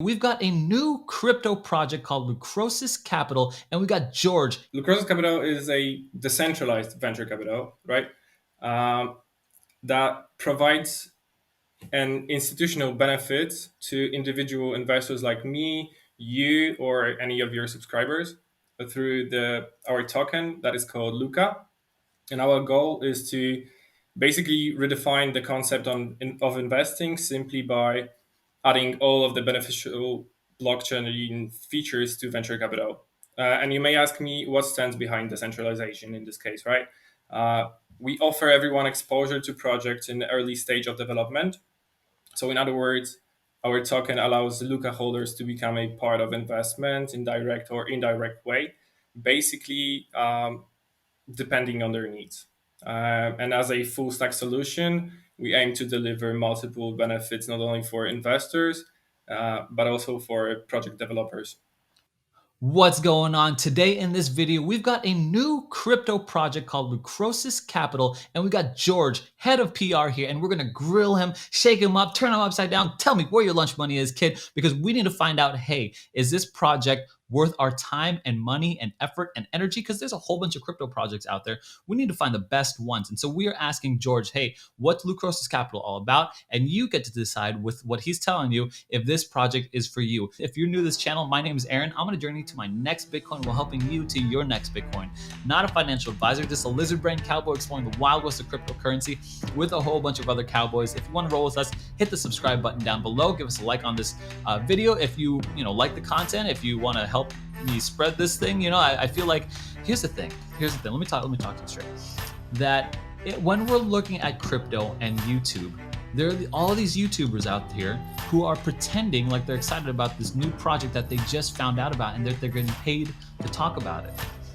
We've got a new crypto project called Lucrosus Capital, and we got George. Lucrosus Capital is a decentralized venture capital, right? Um, that provides an institutional benefit to individual investors like me, you, or any of your subscribers through our token that is called LUCA. And our goal is to basically redefine the concept of investing simply by adding all of the beneficial blockchain features to venture capital. And you may ask me what stands behind decentralization in this case, right? We offer everyone exposure to projects in the early stage of development. So, in other words, our token allows Luca holders to become a part of investment in direct or indirect way, basically depending on their needs. And as a full stack solution, we aim to deliver multiple benefits not only for investors, but also for project developers. What's going on? Today in this video, we've got a new crypto project called Lucrosus Capital, and we got George, head of PR here, and we're gonna grill him, shake him up, turn him upside down. Tell me where your lunch money is, kid, because we need to find out, hey, is this project worth our time and money and effort and energy? Because there's a whole bunch of crypto projects out there. We need to find the best ones. And so we are asking George, hey, what's Lucrosus Capital all about? And you get to decide with what he's telling you if this project is for you. If you're new to this channel, my name is Aaron. I'm going to journey to my next Bitcoin while helping you to your next Bitcoin. Not a financial advisor, just a lizard brain cowboy exploring the wild west of cryptocurrency with a whole bunch of other cowboys. If you want to roll with us, hit the subscribe button down below. Give us a like on this video if you like the content. If you want to help me spread this thing, I feel like here's the thing. Let me talk to you straight. When we're looking at crypto and YouTube, there are all these YouTubers out here who are pretending like they're excited about this new project that they just found out about and that they're getting paid to talk about it.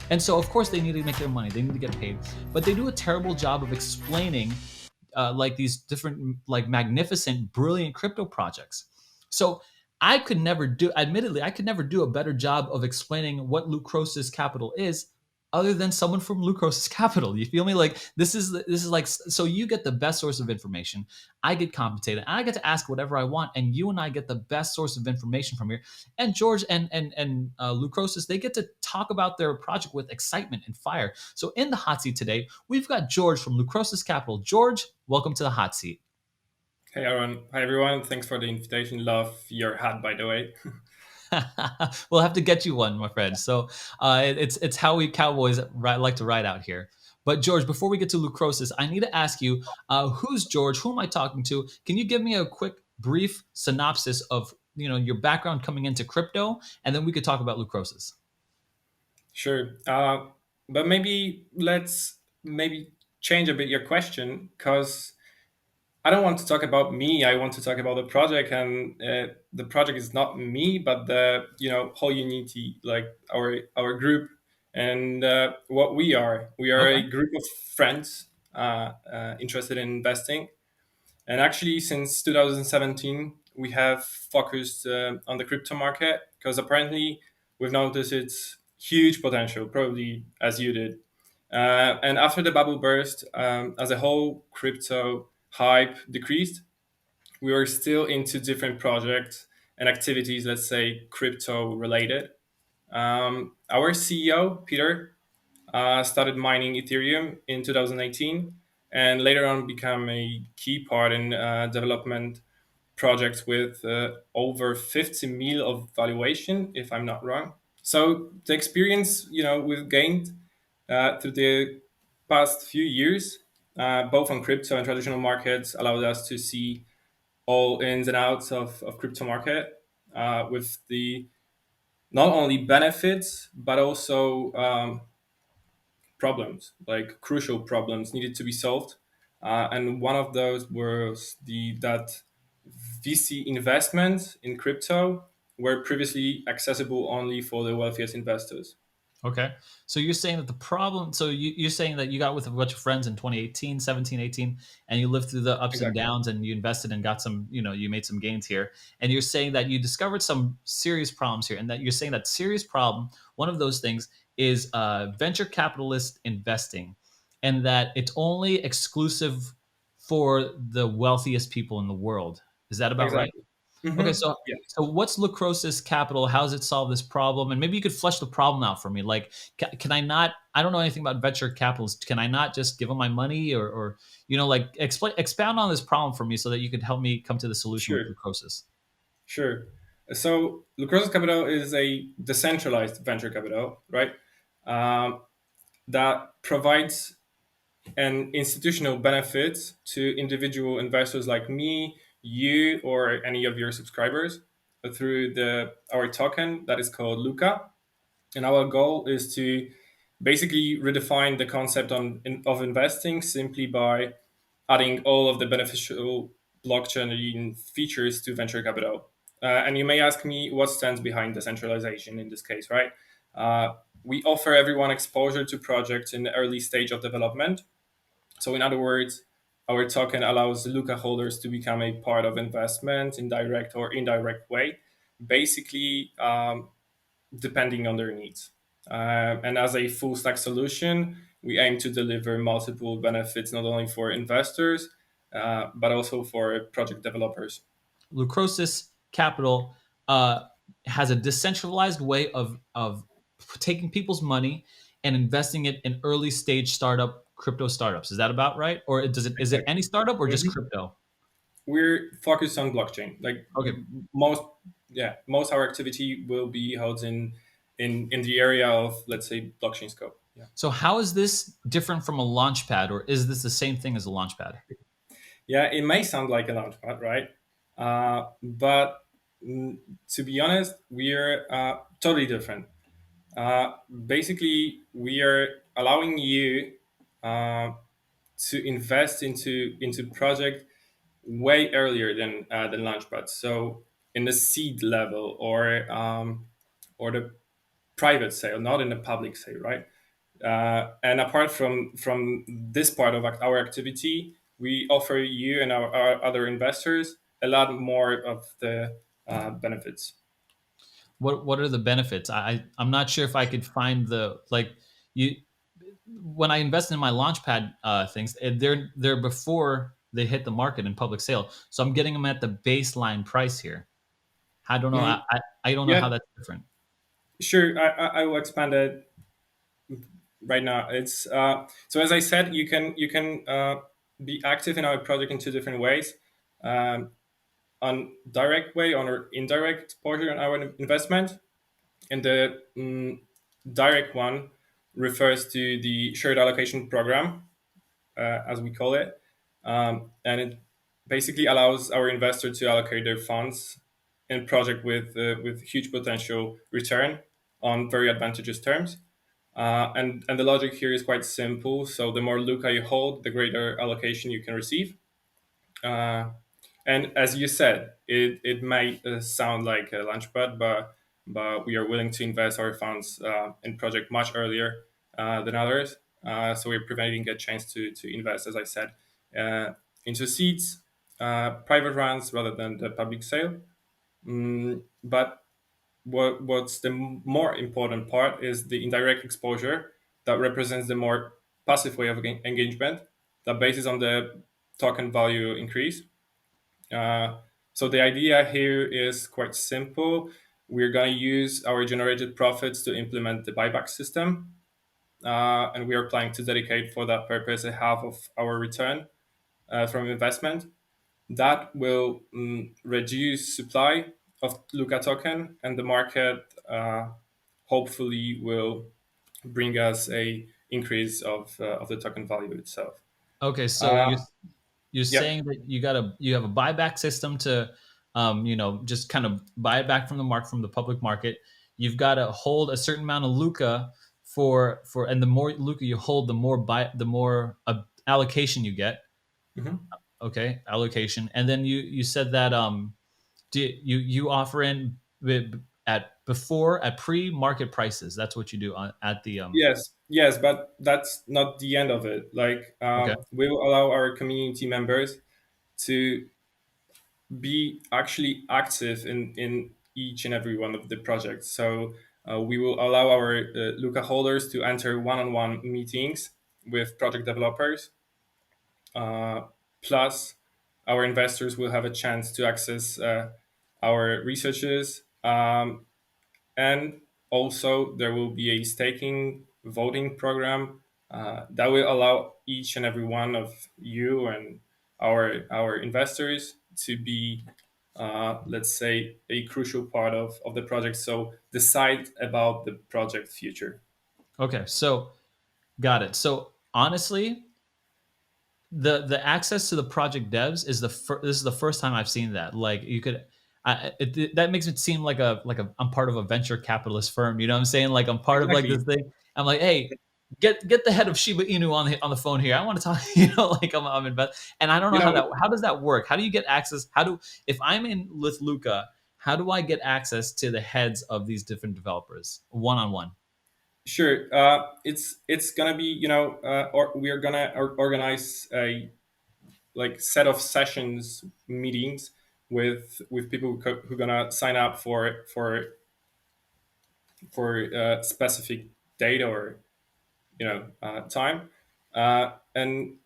And so, of course, they need to make their money. They need to get paid. But they do a terrible job of explaining like these different, like magnificent, brilliant crypto projects. So admittedly, I could never do a better job of explaining what Lucrosus Capital is other than someone from Lucrosus Capital. You feel me? Like this is like, so you get the best source of information. I get compensated. And I get to ask whatever I want, and you and I get the best source of information from here. And George and Lucrosus, they get to talk about their project with excitement and fire. So in the hot seat today, we've got George from Lucrosus Capital. George, welcome to the hot seat. Hey, Aaron. Hi, everyone. Thanks for the invitation. Love your hat, by the way. We'll have to get you one, my friend. So it's how we cowboys like to ride out here. But George, before we get to Lucrosus, I need to ask you, who's George? Who am I talking to? Can you give me a quick, brief synopsis of your background coming into crypto, and then we could talk about Lucrosus. Sure. But maybe let's change a bit your question because I don't want to talk about me. I want to talk about the project, and the project is not me, but the whole unity, like our group, and what we are. We are Okay. a group of friends interested in investing, and actually, since 2017, we have focused on the crypto market because apparently we've noticed its huge potential, probably as you did. And after the bubble burst, as a whole, crypto hype decreased. We were still into different projects and activities, let's say crypto related. Our CEO, Peter, started mining Ethereum in 2018 and later on became a key part in development projects with over 50 mil of valuation, if I'm not wrong. So the experience, we've gained through the past few years, both on crypto and traditional markets, allowed us to see all ins and outs of crypto market with the not only benefits but also problems, like crucial problems needed to be solved. And one of those was that VC investments in crypto were previously accessible only for the wealthiest investors. Okay. So you're saying that you're saying that you got with a bunch of friends in 2018, 17, 18, and you lived through the ups and Exactly. downs and you invested and got some, you made some gains here. And you're saying that you discovered some serious problems here, and that you're saying that serious problem, one of those things is venture capitalist investing, and that it's only exclusive for the wealthiest people in the world. Is that about right? Exactly. Okay, Hmm. so Yes, what's Lucrosus Capital? How does it solve this problem? And maybe you could flesh the problem out for me. Like, can I not? I don't know anything about venture capitals. Can I not just give them my money, or like expound on this problem for me so that you could help me come to the solution with sure, Lucrosus? sure. So Lucrosus Capital is a decentralized venture capital, right? Um, that provides an institutional benefit to individual investors like me, you, or any of your subscribers through the our token that is called LUCA. And our goal is to basically redefine the concept of investing simply by adding all of the beneficial blockchain features to venture capital. And you may ask me what stands behind decentralization in this case, right? We offer everyone exposure to projects in the early stage of development. So, in other words, our token allows Luca holders to become a part of investment in direct or indirect way, basically depending on their needs. And as a full stack solution, we aim to deliver multiple benefits not only for investors but also for project developers. Lucrosis Capital uh, has a decentralized way of taking people's money and investing it in early stage startup crypto startups. Is that about right? Or is it any Exactly. startup or just Mhm. crypto? We're focused on blockchain. Like Okay. most, yeah, most our activity will be held in the area of, let's say, blockchain scope. Yeah. So how is this different from a launchpad, or is this the same thing as a launchpad? Yeah, it may sound like a launchpad, right? But to be honest, we're totally different. Basically, we are allowing you uh, to invest into project way earlier than Launchpad. So in the seed level or the private sale, not in the public sale, right? And apart from this part of our activity, we offer you and our other investors a lot more of the benefits. What are the benefits? I'm not sure if I could find the like you when I invest in my launchpad things. They're before they hit the market in public sale, so I'm getting them at the baseline price here. I don't know. Mm, I don't know how yeah, that's different. sure. I will expand it right now. It's so as I said, you can be active in our project in two different ways. Um, on direct way or indirect exposure on our investment, and the direct one refers to the shared allocation program, as we call it, and it basically allows our investor to allocate their funds in project with huge potential return on very advantageous terms. And the logic here is quite simple. So the more Luca you hold, the greater allocation you can receive. Uh, and as you said, it might sound like a launchpad, but we are willing to invest our funds in project much earlier than others. So we're providing a chance to invest, as I said, uh, into seeds, private runs rather than the public sale. But what's the more important part is the indirect exposure that represents the more passive way of engagement that bases on the token value increase. uh, so the idea here is quite simple. We're going to use our generated profits to implement the buyback system, and we are planning to dedicate for that purpose a half of our return from investment. That will reduce supply of LUCA token, and the market hopefully will bring us a increase of the token value itself. Okay, so Uh, you're yeah. saying that you have a buyback system to just kind of buy it back from the public market. You've got to hold a certain amount of Luca for and the more Luca you hold, the more allocation you get. Mhm. Okay, allocation, and then you said that you offer in at pre market prices. That's what you do at the Yes, yes, but that's not the end of it. Like, okay. we will allow our community members to be actually active in each and every one of the projects. So we will allow our Luca holders to enter one-on-one meetings with project developers. Plus, our investors will have a chance to access our researches. And also, there will be a staking voting program that will allow each and every one of you and our investors to be, let's say, a crucial part of the project. So decide about the project future. Okay, so got it. So honestly, the access to the project devs is this is the first time I've seen that. Like you could, that makes it seem like a I'm part of a venture capitalist firm. You know what I'm saying? Like I'm part of like Exactly. this thing. I'm like, hey, get the head of Shiba Inu on the phone here. I want to talk. You know, like I'm invest, and I don't know You how know, how does that work? How do you get access? How do if I'm in with Luca? How do I get access to the heads of these different developers one on one? sure. It's gonna be, or we are gonna organize a like set of sessions meetings with people who gonna sign up for specific date or time, and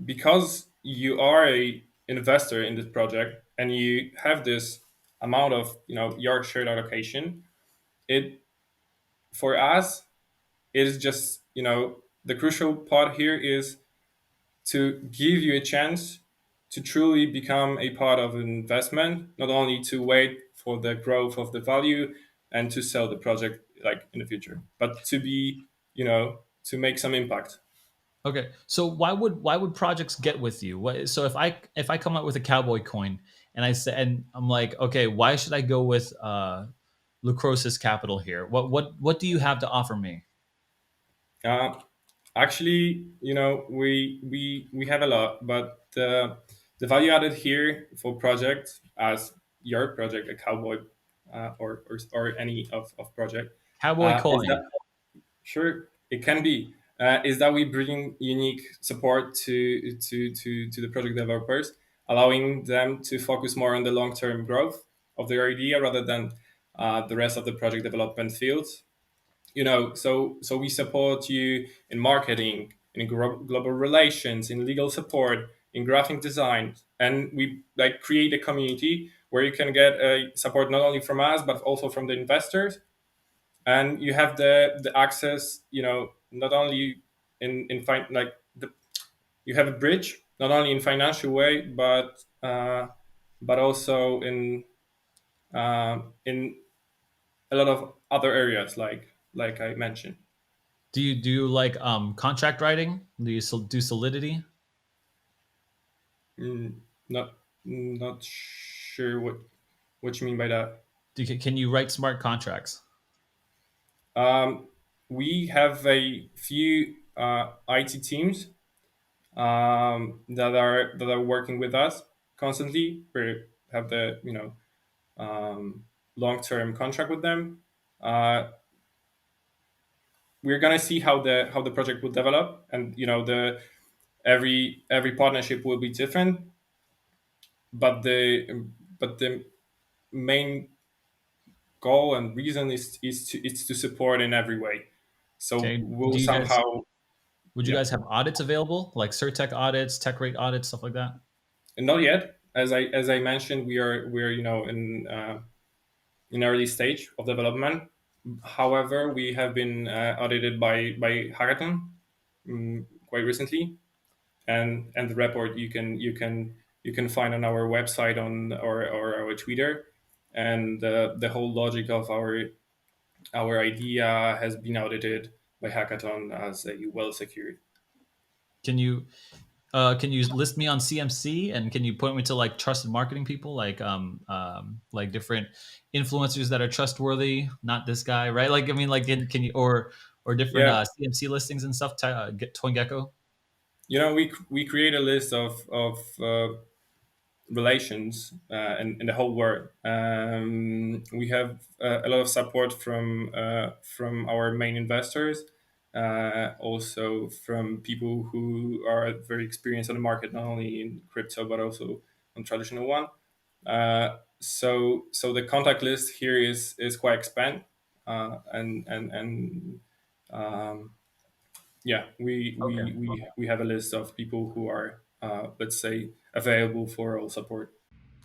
because you are a investor in this project and you have this amount of your shared allocation, it for us it is just the crucial part here is to give you a chance to truly become a part of an investment, not only to wait for the growth of the value and to sell the project like in the future, but to be, to make some impact. Okay, so why would projects get with you? What, so if I come up with a cowboy coin and I say and I'm like, okay, why should I go with Lucrosus Capital here? What do you have to offer me? Uh, Actually, we have a lot, but the value added here for projects as your project, a cowboy, or any of project, Cowboy is that coin. sure, it can be. Is that we bring unique support to the project developers, allowing them to focus more on the long term growth of their idea rather than the rest of the project development fields. So we support you in marketing, in global relations, in legal support, in graphic design, and we like create a community where you can get support not only from us but also from the investors, and you have the access, not only like you have a bridge not only in financial way but also in a lot of other areas like I mentioned. Do you like contract writing? Do you do Solidity? mm, not not sure what you mean by that. Can you write smart contracts? um, we have a few IT teams that are working with us constantly. We have the long term contract with them. Uh, we're gonna see how the project will develop, and the every partnership will be different, but the main goal and reason is to support in every way. So Okay. we'll Do you guys somehow, would you yeah. guys have audits available like Surtech audits, tech rate audits, stuff like that? And not yet, as I mentioned, we're in early stage of development. However, we have been audited by Hackathon quite recently, and the report you can find on our website on or our Twitter, and the whole logic of our idea has been audited by Hackathon as a well secured. Can you can you list me on CMC and can you point me to like trusted marketing people like different influencers that are trustworthy? Not this guy, right? Like I mean, like can you or different Yeah, CMC listings and stuff? Get TwinGecko. we create a list of relations in the whole world. We have a lot of support from our main investors, also from people who are very experienced on the market, not only in crypto but also on traditional one. So the contact list here is quite expand, and um, yeah, we have a list of people who are let's say available for all support.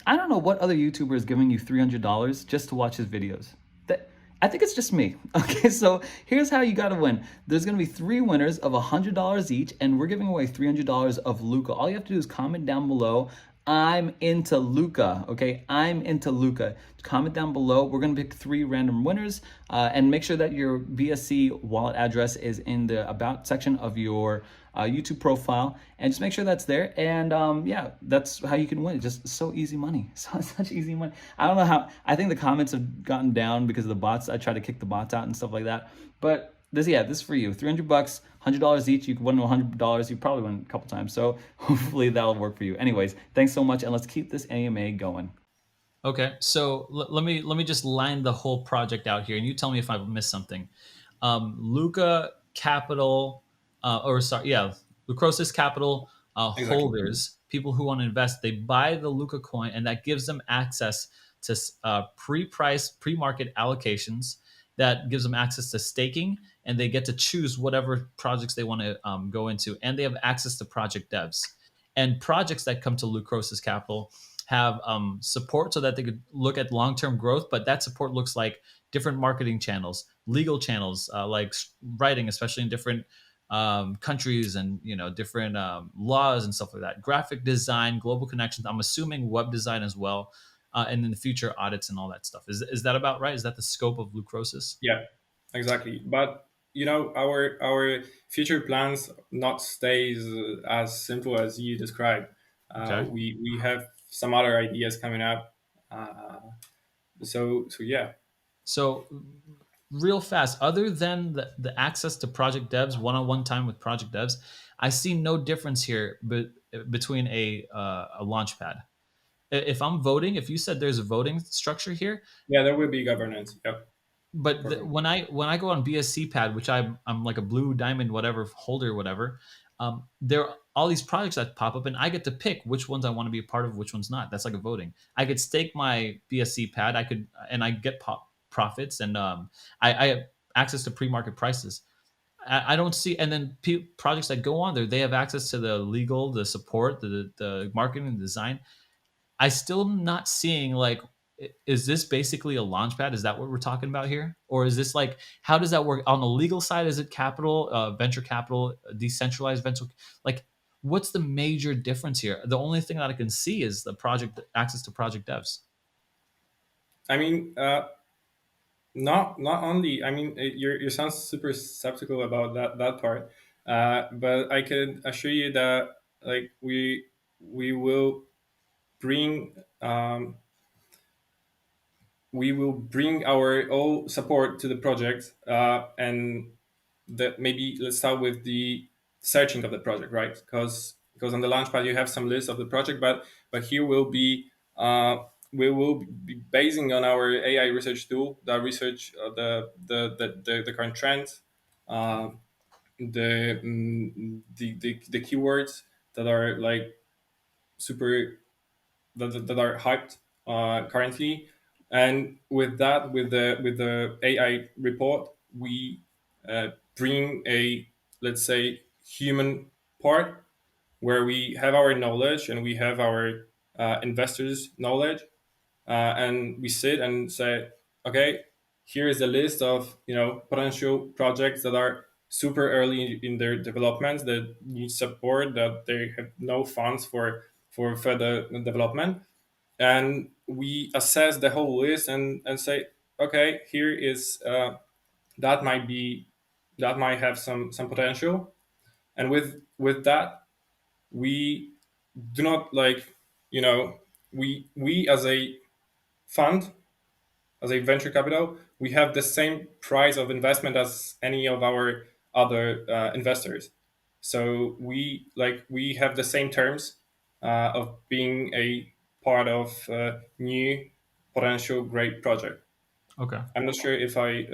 I don't know what other YouTuber is giving you $300 just to watch his videos. That I think it's just me. Okay, so here's how you gotta win. There's gonna be three winners of $100 each, and we're giving away $300 of Luca. All you have to do is comment down below. I'm into Luca. Okay, I'm into Luca. Comment down below. We're gonna pick three random winners, and make sure that your BSC wallet address is in the about section of your YouTube profile, and just make sure that's there. And yeah, that's how you can win. It's just so easy money. So such easy money. I don't know how. I think the comments have gotten down because of the bots. I try to kick the bots out and stuff like that. But this, yeah, this is for you. $300, $100 each. You can win $100. You probably win a couple times. So hopefully that'll work for you. Anyways, thanks so much, and let's keep this AMA going. Okay, so let me just line the whole project out here, and you tell me if I've missed something. Luca Capital, or sorry, yeah, Lucrosus Capital Exactly. holders, people who want to invest, they buy the Luca coin, and that gives them access to pre-price, pre-market allocations. That gives them access to staking, and they get to choose whatever projects they want to go into, and they have access to project devs. And projects that come to Lucrosus Capital have support so that they could look at long-term growth, but that support looks like different marketing channels, legal channels, like writing, especially in different countries, and different laws and stuff like that. Graphic design, global connections. I'm assuming web design as well, and in the future audits and all that stuff. Is that about right? Is that the scope of Lucrosis? Yeah, exactly. But our future plans not stays as simple as you described. Okay. We have some other ideas coming up. Uh, so yeah. So real fast, other than the access to project devs, one-on-one time with project devs, I see no difference here between a Launchpad. If I'm voting, if you said there's a voting structure here, Yeah, there will be governance. Yep, but perfect. when I go on BSC pad, which I'm like a blue diamond whatever holder whatever, there are all these projects that pop up, and I get to pick which ones I want to be a part of, which ones not. That's like a voting. I could stake my BSC pad. I could, and I get profits, and I have access to pre-market prices. I don't see, and then projects that go on there, they have access to the legal, the support, the marketing, the design. I still not seeing, like, is this basically a launch pad? Is that what we're talking about here? Or is this like, how does that work on the legal side? Is it capital, venture capital, decentralized venture? Like, what's the major difference here? The only thing that I can see is the project access to project devs. I mean, not only. I mean, you sound super skeptical about that part, but I can assure you that like we will bring we will bring our all support to the project, and that maybe let's start with the searching of the project, right? Because on the launchpad you have some list of the project, but here we will be basing on our AI research tool that research the current trends, uh, the keywords that are like super that are hyped currently. And with that, with the AI report, we bring a, let's say, human part where we have our knowledge and we have our investors' knowledge, and we sit and say, okay, here is a list of potential projects that are super early in their developments that need support, that they have no funds for further development, and we assess the whole list and say, okay, here is that might be that might have some potential, and with that we do not like we as a fund, as a venture capital, we have the same price of investment as any of our other investors. So we have the same terms of being a part of new potential great project. Okay. I'm not sure if I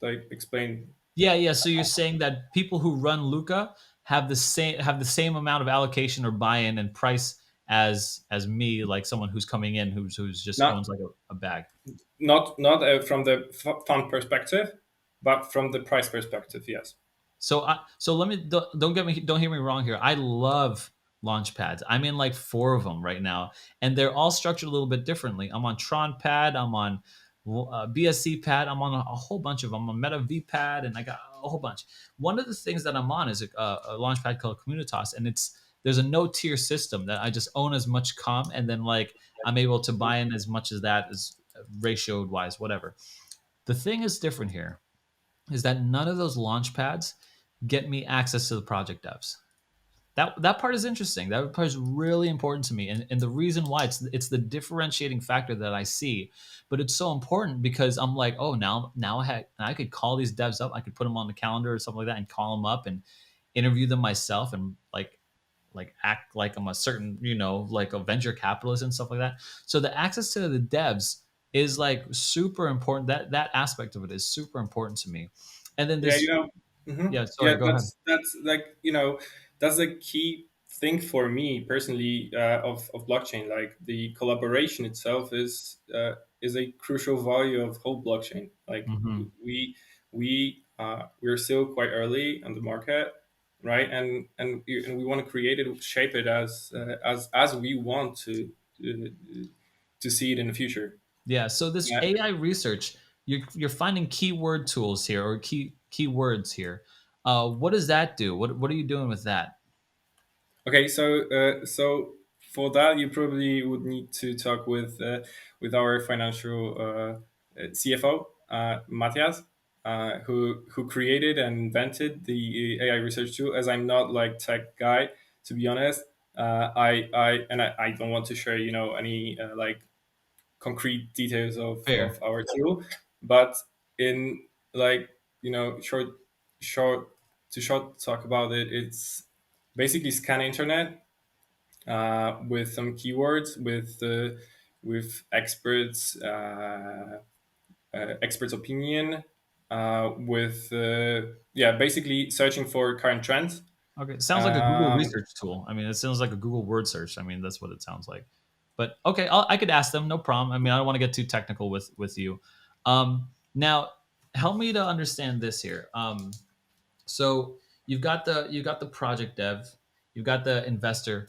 like explained. Yeah, yeah. So you're saying that people who run Luca have the same amount of allocation or buy-in and price as me, like someone who's coming in who's just owns Not like a bag. not from the fund perspective, but from the price perspective. Yes. So let me don't hear me wrong here. I love launch pads. I'm in like four of them right now, and they're all structured a little bit differently. I'm on Tron pad, I'm on BSC pad, I'm on a whole bunch of them. I'm on Meta V pad, and I got a whole bunch. One of the things that I'm on is a launch pad called Communitas, and there's a no tier system that I just own as much com, and then like I'm able to buy in as much as that is ratioed wise, whatever. The thing is different here is that none of those launch pads get me access to the project devs. That part is interesting. That part is really important to me, and the reason why it's the differentiating factor that I see. But it's so important because I'm like, oh, now I could call these devs up. I could put them on the calendar or something like that, and call them up and interview them myself, and like act like I'm a certain, like a venture capitalist and stuff like that. So the access to the devs is like super important. That aspect of it is super important to me. And then Yeah, this, yeah, yeah, sorry, go ahead. that's like that's a key thing for me personally of blockchain. Like the collaboration itself is a crucial value of whole blockchain. Like Hmm. we're still quite early on the market, right? And we want to create it, shape it as we want to see it in the future. Yeah. So this Yeah. AI research, you're finding keyword tools here or keywords here. What does that do? What are you doing with that? Okay, so for that you probably would need to talk with our financial CFO, Matthias, who created and invented the AI research tool. As I'm not like tech guy, to be honest, I don't want to share any like concrete details Fair. of our tool, but in like short short talk about it, it's basically scan internet with some keywords with experts experts opinion with yeah, basically searching for current trends. Okay. It sounds like a Google um, research tool. I mean, it sounds like a Google word search. I mean, that's what it sounds like. But okay, I could ask them, no problem. I mean, I don't want to get too technical with you. Now, help me to understand this here. So you've got the project dev, you've got the investor.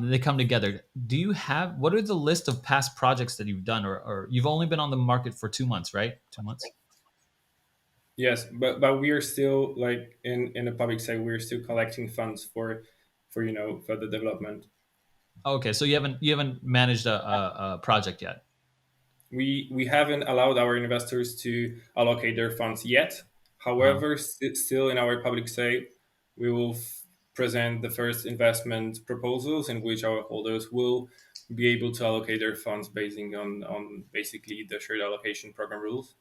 They come together. Do you have what are the list of past projects that you've done, or you've only been on the market for 2 months, right? 2 months. yes, but we are still like in the public sector, we're still collecting funds for further development. Okay, so you haven't managed a project yet. We haven't allowed our investors to allocate their funds yet. Uh-huh. However, still in our public sale, we will present the first investment proposals in which our holders will be able to allocate their funds basing on basically the shared allocation program rules.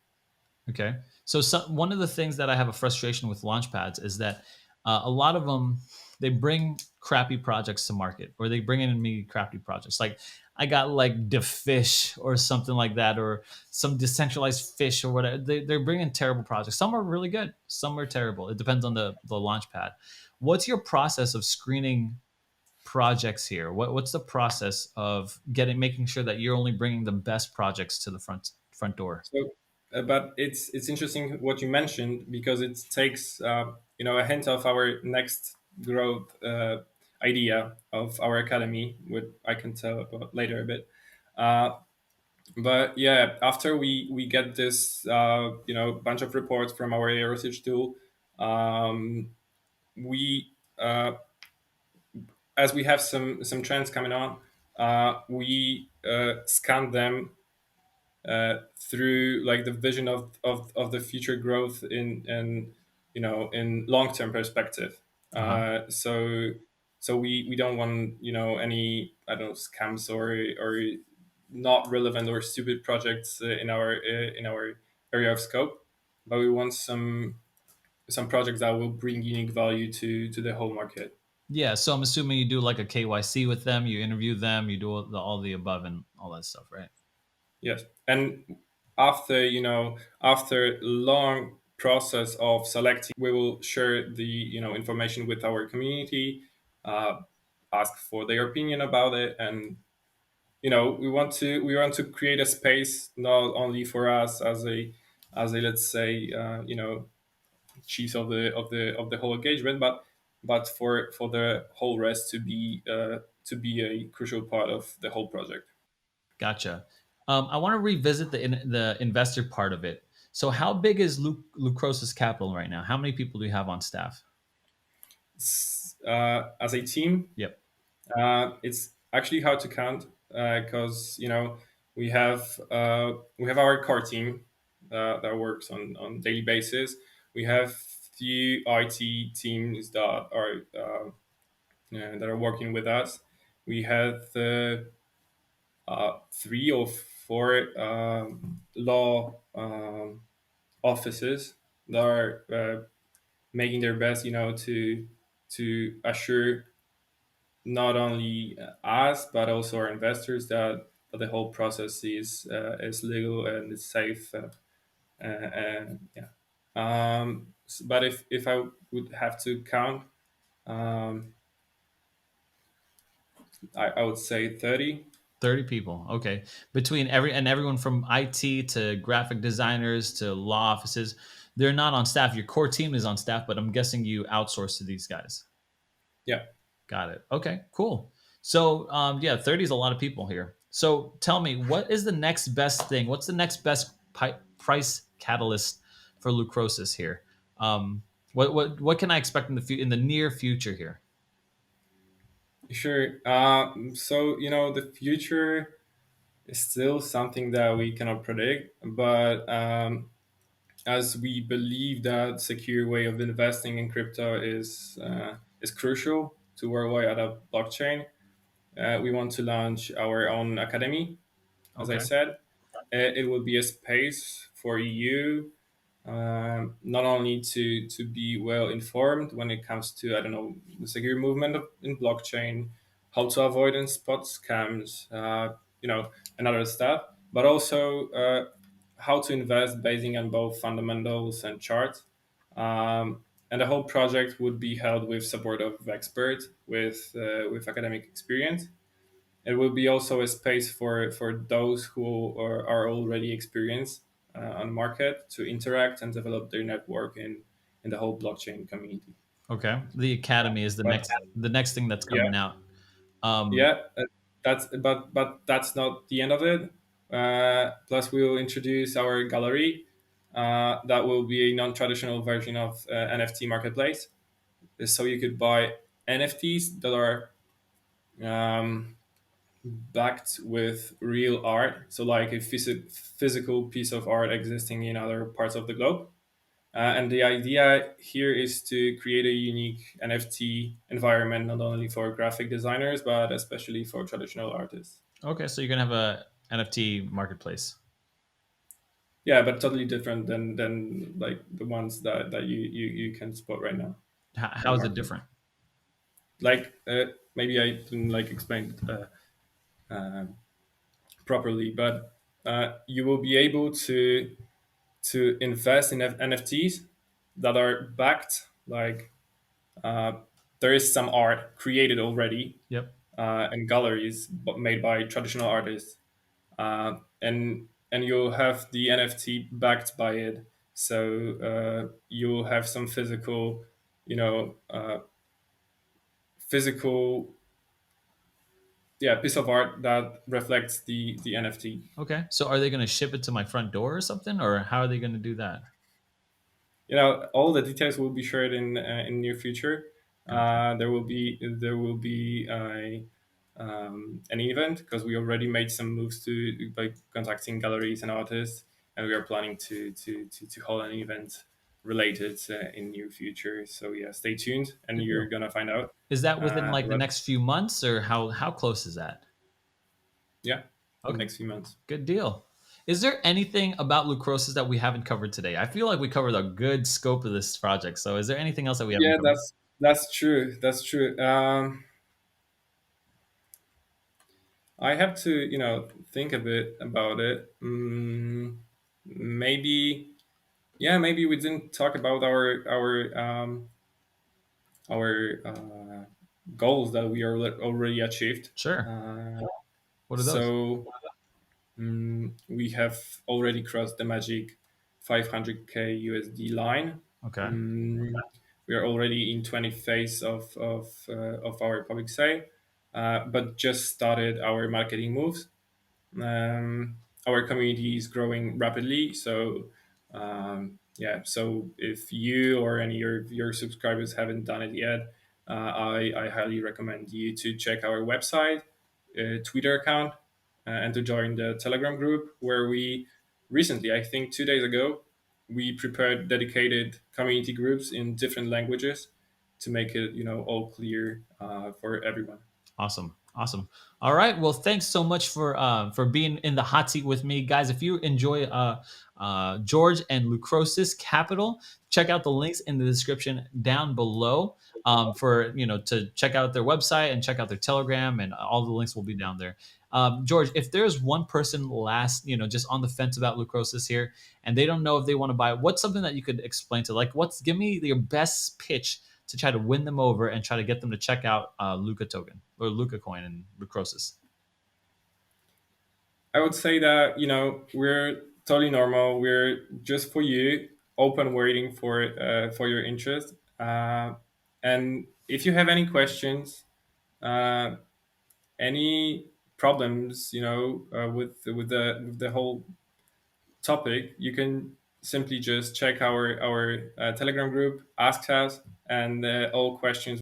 Okay. So one of the things that I have a frustration with launchpads is that a lot of them they bring crappy projects to market, or they bring in me crappy projects. Like I got like Defish or something like that, or some decentralized fish or whatever. They're bringing terrible projects. Some are really good, some are terrible. It depends on the launchpad. What's your process of screening projects here? What's the process of making sure that you're only bringing the best projects to the front door? So, but it's interesting what you mentioned because it takes a hint of our next growth idea of our academy, what I can tell about later a bit. Uh, but yeah, after we get this bunch of reports from our AI research tool, we as we have some trends coming on, we scan them through like the vision of the future growth in in long term perspective. Uh-huh. So we don't want any, I don't know, scams or not relevant or stupid projects in our area of scope, but we want some projects that will bring unique value to the whole market. Yeah, so I'm assuming you do like a KYC with them, you interview them, you do all the above and all that stuff, right? Yes, and after after long process of selecting, we will share the information with our community, uh, ask for their opinion about it, and we want to create a space not only for us as a let's say chiefs of the whole engagement, but but for the whole rest to be a crucial part of the whole project. Gotcha. I want to revisit the investor part of it. So, how big is Lucrosus Capital right now? How many people do you have on staff? As a team, Yep. it's actually hard to count because we have our core team that works on daily basis. We have few IT teams that are working with us. We have three or four law offices that are making their best, to assure not only us but also our investors that the whole process is legal and is safe. And yeah. But if I would have to count, um, I would say 30. 30 people. Okay. Between everyone from IT to graphic designers to law offices, they're not on staff. Your core team is on staff, but I'm guessing you outsource to these guys. Yeah. Got it. Okay, cool. So, yeah, 30 is a lot of people here. So, tell me, what is the next best thing? What's the next best price catalyst for Lucrosis here? What can I expect in in the near future here? Sure. So the future is still something that we cannot predict, but as we believe that secure way of investing in crypto is crucial to worldwide adapt blockchain, we want to launch our own academy. As I Okay. said, it will be a space for EU, not only to be well informed when it comes to, I don't know, the secure movement in blockchain, how to avoid and spot scams, and other stuff, but also how to invest basing on both fundamentals and charts. And the whole project would be held with support of experts with academic experience. It will be also a space for those who are already experienced on the market to interact and develop their network in the whole blockchain community. Okay. The academy is But the next thing that's yeah, coming out. Um, yeah, that's not the end of it. Plus, we will introduce our gallery. That will be a non-traditional version of NFT marketplace. So you could buy NFTs that are um, backed with real art, so like a physical piece of art existing in other parts of the globe. And the idea here is to create a unique NFT environment, not only for graphic designers, but especially for traditional artists. okay, so you're gonna have a NFT marketplace. Yeah, but totally different than like the ones that you can spot right now on How the is it market. different? Like maybe I didn't like explain it properly, but you will be able to invest in NFTs that are backed. Like there is some art created already Yep. and galleries made by traditional artists, and you'll have the NFT backed by it. So you'll have some physical, yeah, piece of art that reflects the NFT. Okay. So are they gonna ship it to my front door or something, or how are they gonna do that? All the details will be shared in near future. Gotcha. There will be an event because we already made some moves to by contacting galleries and artists, and we are planning to hold an event related in near future. So yeah, stay tuned, and Good you're deal. gonna find out. Is that within like the But next few months, or how close is that? yeah, Okay. next few months. Good deal. Is there anything about Lucrosis that we haven't covered today? I feel like we covered a good scope of this project. So is there anything else that we haven't Yeah, covered? that's true. That's true. I have to, think a bit about it. Maybe, yeah, maybe we didn't talk about our goals that we are already achieved. Sure. Uh, What are those? so we have already crossed the magic 500K USD line. Okay. Mm, We are already in 20th phase of our public sale, but just started our marketing moves. Our community is growing rapidly, so yeah. So if you or any of your subscribers haven't done it yet, I highly recommend you to check our website, Twitter account, and to join the Telegram group where we recently, I think 2 days ago, we prepared dedicated community groups in different languages to make it all clear for everyone. Awesome. Awesome. All right. Well, thanks so much for being in the hot seat with me, guys. If you enjoy George and Lucrosus Capital, check out the links in the description down below for to check out their website and check out their Telegram, and all the links will be down there. George, if there's one person last, just on the fence about Lucrosus here, and they don't know if they want to buy it, what's something that you could explain to, like, give me your best pitch to try to win them over and try to get them to check out LUCA token or LUCA coin and Lucrosus. I would say that we're totally normal. We're just for you, open, waiting for your interest. And if you have any questions, uh, any problems, with the whole topic, you can simply just check our Telegram group, ask us, and all questions